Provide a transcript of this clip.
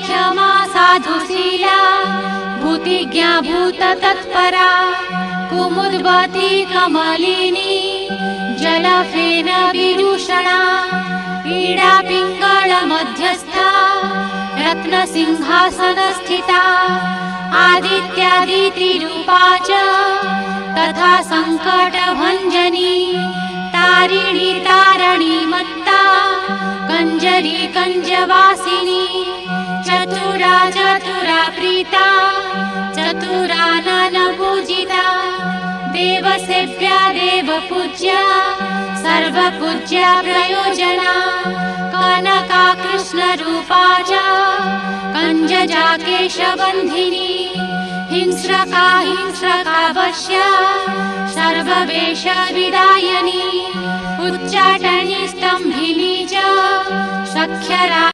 क्षमा साधुशीला भूतिज्ञा भूततत्परा कुमुद्वती कमलिनी जलफेन विदूषणा ईडा पिंगल मध्यस्था रत्नसिंहासनस्थिता आदित्यादित्रिरूपा च तथा संकटभञ्जनी तारिणी तारणी मत्ता कंजरी कंजवासिनी चतुरा चतुरा प्रीता चतुरानन पूजिता देवसेव्या देवपूज्या सर्वपूज्या प्रयोजना कनका कृष्णरूपा च कंजजा केशबन्धिनी हिंस्रका हिंस्रकावश्या सर्ववेषविदायिनी उच्चाटनी स्तम्भिनी च सख्यरा